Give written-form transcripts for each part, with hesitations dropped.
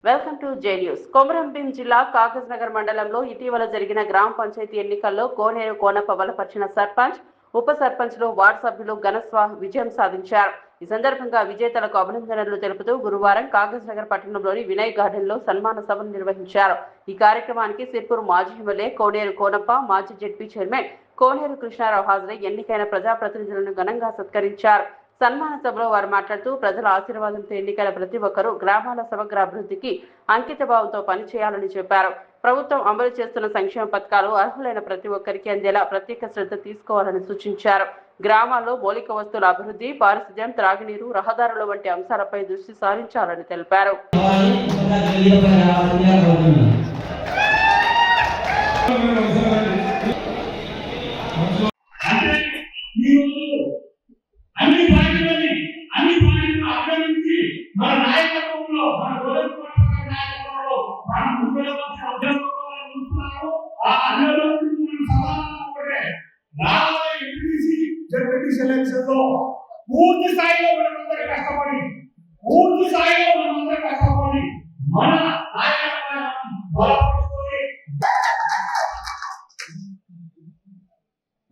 Welcome to J news. Komaram Bheem జిల్లా కాగజ్నగర్ మండలంలో ఇటీవల జరిగిన గ్రామ పంచాయతీ ఎన్నికల్లో కోనేరు కోనప్ప బలపరిచిన సర్పంచ్, ఉప సర్పంచ్లు, వార్డు సభ్యులు ఘన విజయం సాధించారు. ఈ సందర్భంగా విజేతలకు అభినందనలు తెలుపుతూ గురువారం కాగజ్నగర్ పట్టణంలోని వినయ్ గార్డెన్ లో సన్మాన సభను నిర్వహించారు. ఈ కార్యక్రమానికి సిర్పూర్ మాజీ ఎమ్మెల్యే కోనేరు కోనప్ప, మాజీ జెడ్పీ చైర్మన్ కోనేరు కృష్ణారావు హాజరై ఎన్నికైన ప్రజాప్రతినిధులను ఘనంగా సత్కరించారు. సన్మాన సభలో వారు మాట్లాడుతూ ప్రజల ఆశీర్వాదంతో ఎన్నికైన ప్రతి ఒక్కరూ గ్రామాల సమగ్ర అభివృద్ధికి అంకిత భావంతో పనిచేయాలని చెప్పారు. ప్రభుత్వం అమలు చేస్తున్న సంక్షేమ పథకాలు అర్హులైన ప్రతి ఒక్కరికి అందేలా ప్రత్యేక శ్రద్ధ తీసుకోవాలని సూచించారు. గ్రామాల్లో మౌలిక వస్తువుల అభివృద్ధి, పారిశుద్ధ్యం, త్రాగునీరు, రహదారుల వంటి అంశాలపై దృష్టి సారించాలని తెలిపారు. పూర్తి స్థాయిలో మనందరూ కష్టపడి మన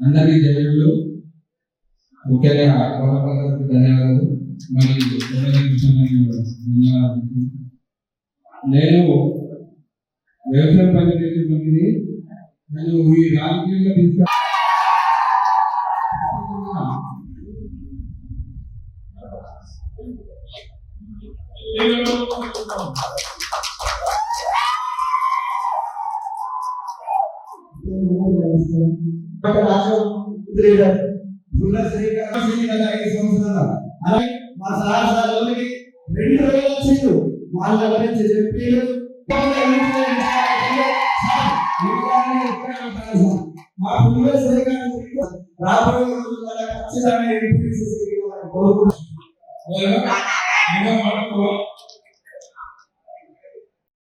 అందరికీ జైలు ముఖ్యంగా ధన్యవాదాలు. మరి ధన్యవాదాలు. నేను వ్యవసాయ పని చేసే మంది నేను ఈ రాజకీయంలో తీసుకు వాళ్ళ గురించి చెప్పి రాబోయే రోజుల్లో ఖచ్చితంగా